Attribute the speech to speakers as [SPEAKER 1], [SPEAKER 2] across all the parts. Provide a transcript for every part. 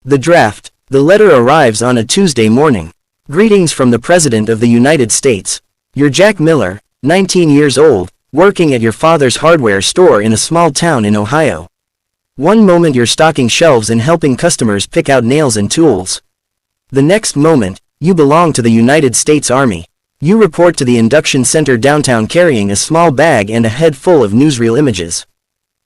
[SPEAKER 1] The draft. The letter arrives on a Tuesday morning. Greetings from the President of the United States. You're Jack Miller, 19 years old, working at your father's hardware store in a small town in Ohio. One moment you're stocking shelves and helping customers pick out nails and tools. The next moment, you belong to the United States Army. You report to the induction center downtown carrying a small bag and a head full of newsreel images.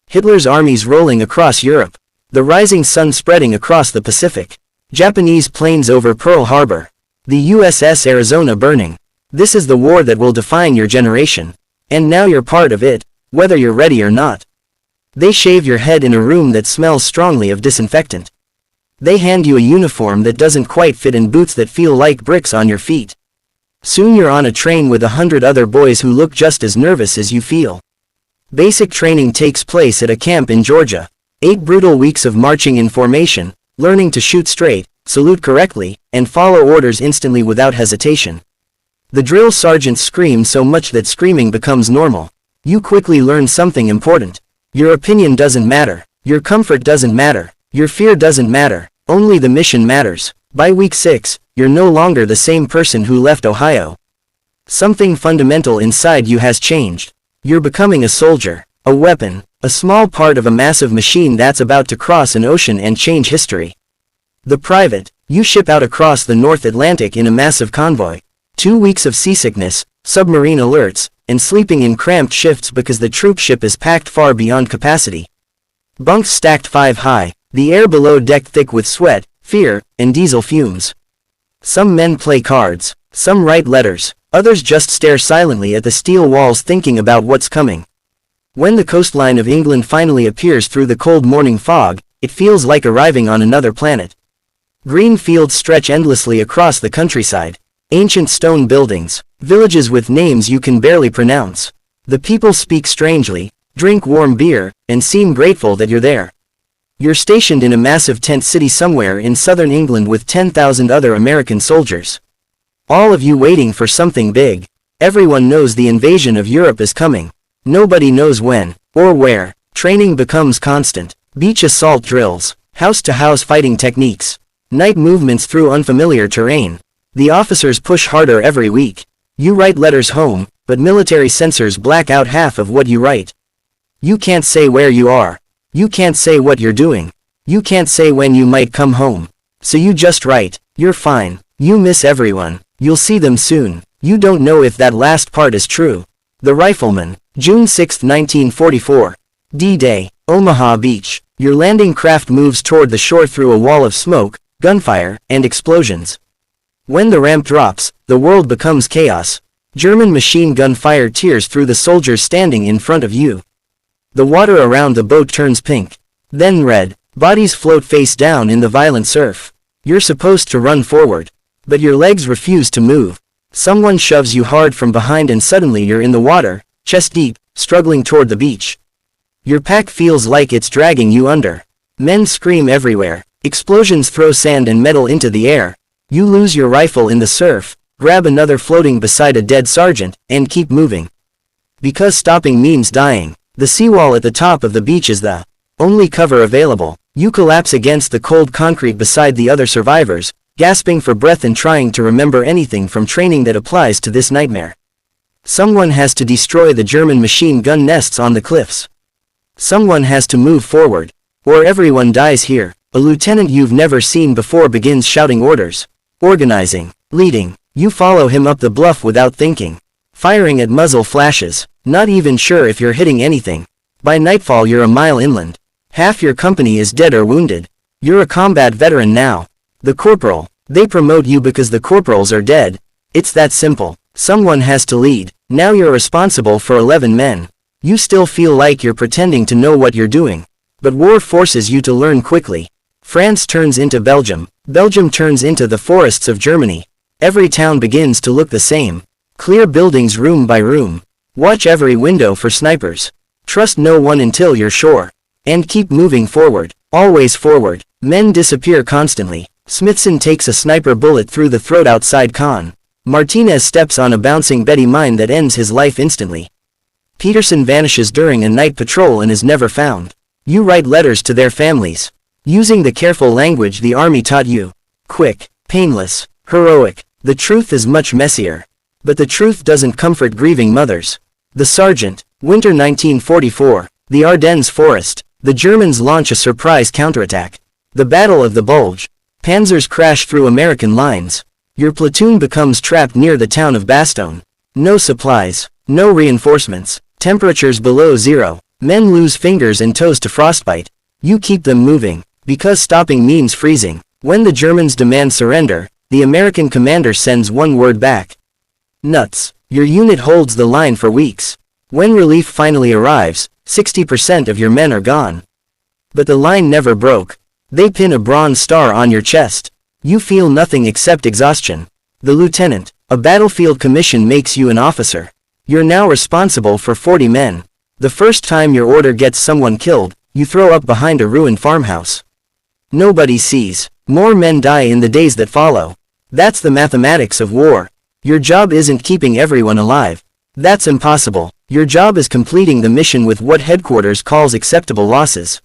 [SPEAKER 1] Hitler's armies rolling across Europe. The rising sun spreading across the Pacific. Japanese planes over Pearl Harbor. The USS Arizona burning. This is the war that will define your generation. And now you're part of it, whether you're ready or not. They shave your head in a room that smells strongly of disinfectant. They hand you a uniform that doesn't quite fit and boots that feel like bricks on your feet. Soon you're on a train with 100 other boys who look just as nervous as you feel. Basic training takes place at a camp in Georgia. 8 brutal weeks of marching in formation, learning to shoot straight, salute correctly, and follow orders instantly without hesitation. The drill sergeants scream so much that screaming becomes normal. You quickly learn something important. Your opinion doesn't matter. Your comfort doesn't matter. Your fear doesn't matter. Only the mission matters. By week 6, you're no longer the same person who left Ohio. Something fundamental inside you has changed. You're becoming a soldier, a weapon, a small part of a massive machine that's about to cross an ocean and change history. The private. You ship out across the North Atlantic in a massive convoy. 2 weeks of seasickness, submarine alerts, and sleeping in cramped shifts because the troop ship is packed far beyond capacity. Bunks stacked 5 high, the air below deck thick with sweat, fear, and diesel fumes. Some men play cards, some write letters, others just stare silently at the steel walls thinking about what's coming. When the coastline of England finally appears through the cold morning fog, it feels like arriving on another planet. Green fields stretch endlessly across the countryside. Ancient stone buildings, villages with names you can barely pronounce. The people speak strangely, drink warm beer, and seem grateful that you're there. You're stationed in a massive tent city somewhere in southern England with 10,000 other American soldiers. All of you waiting for something big. Everyone knows the invasion of Europe is coming. Nobody knows when, or where. Training becomes constant. Beach assault drills, house-to-house fighting techniques, night movements through unfamiliar terrain. The officers push harder every week. You write letters home, but military censors black out half of what you write. You can't say where you are. You can't say what you're doing. You can't say when you might come home. So you just write, you're fine. You miss everyone. You'll see them soon. You don't know if that last part is true. The Rifleman. June 6, 1944. D-Day. Omaha Beach. Your landing craft moves toward the shore through a wall of smoke, gunfire, and explosions. When the ramp drops, the world becomes chaos. German machine gun fire tears through the soldiers standing in front of you. The water around the boat turns pink. Then red. Bodies float face down in the violent surf. You're supposed to run forward. But your legs refuse to move. Someone shoves you hard from behind and suddenly you're in the water, chest deep, struggling toward the beach. Your pack feels like it's dragging you under. Men scream everywhere. Explosions throw sand and metal into the air. You lose your rifle in the surf, grab another floating beside a dead sergeant, and keep moving. Because stopping means dying. The seawall at the top of the beach is the only cover available. You collapse against the cold concrete beside the other survivors, gasping for breath and trying to remember anything from training that applies to this nightmare. Someone has to destroy the German machine gun nests on the cliffs. Someone has to move forward, or everyone dies here. A lieutenant you've never seen before begins shouting orders. Organizing. Leading. You follow him up the bluff without thinking. Firing at muzzle flashes. Not even sure if you're hitting anything. By nightfall you're a mile inland. Half your company is dead or wounded. You're a combat veteran now. The corporal. They promote you because the corporals are dead. It's that simple. Someone has to lead. Now you're responsible for 11 men. You still feel like you're pretending to know what you're doing. But war forces you to learn quickly. France turns into Belgium. Belgium turns into the forests of Germany. Every town begins to look the same. Clear buildings room by room. Watch every window for snipers. Trust no one until you're sure. And keep moving forward. Always forward. Men disappear constantly. Smithson takes a sniper bullet through the throat outside Caen. Martinez steps on a bouncing Betty mine that ends his life instantly. Peterson vanishes during a night patrol and is never found. You write letters to their families. Using the careful language the army taught you. Quick, painless, heroic. The truth is much messier. But the truth doesn't comfort grieving mothers. The Sergeant. Winter 1944. The Ardennes Forest. The Germans launch a surprise counterattack. The Battle of the Bulge. Panzers crash through American lines. Your platoon becomes trapped near the town of Bastogne. No supplies. No reinforcements. Temperatures below zero. Men lose fingers and toes to frostbite. You keep them moving, because stopping means freezing. When the Germans demand surrender, the American commander sends one word back. Nuts. Your unit holds the line for weeks. When relief finally arrives, 60% of your men are gone. But the line never broke. They pin a bronze star on your chest. You feel nothing except exhaustion. The lieutenant, a battlefield commission makes you an officer. You're now responsible for 40 men. The first time your order gets someone killed, you throw up behind a ruined farmhouse. Nobody sees. More men die in the days that follow. That's the mathematics of war. Your job isn't keeping everyone alive. That's impossible. Your job is completing the mission with what headquarters calls acceptable losses.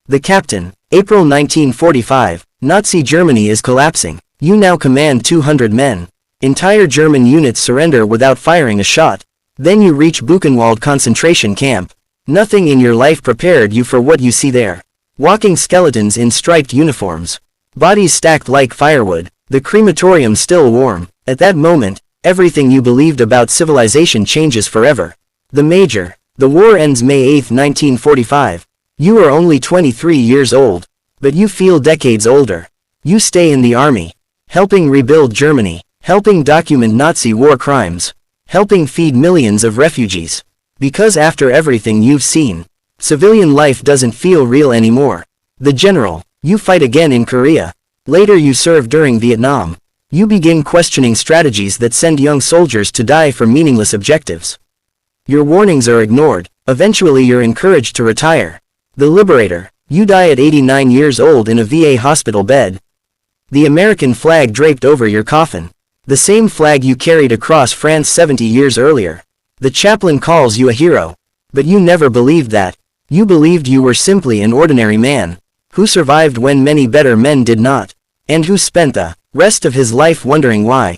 [SPEAKER 1] The Captain. April 1945. Nazi Germany is collapsing. You now command 200 men. Entire German units surrender without firing a shot. Then you reach Buchenwald concentration camp. Nothing in your life prepared you for what you see there. Walking skeletons in striped uniforms. Bodies stacked like firewood. The crematorium still warm. At that moment, everything you believed about civilization changes forever. The Major. The war ends May 8, 1945. You are only 23 years old. But you feel decades older. You stay in the army. Helping rebuild Germany. Helping document Nazi war crimes. Helping feed millions of refugees. Because after everything you've seen, civilian life doesn't feel real anymore. The General. You fight again in Korea. Later you serve during Vietnam. You begin questioning strategies that send young soldiers to die for meaningless objectives. Your warnings are ignored. Eventually you're encouraged to retire. The Liberator. You die at 89 years old in a VA hospital bed. The American flag draped over your coffin. The same flag you carried across France 70 years earlier. The chaplain calls you a hero. But you never believed that. You believed you were simply an ordinary man, who survived when many better men did not, and who spent the rest of his life wondering why.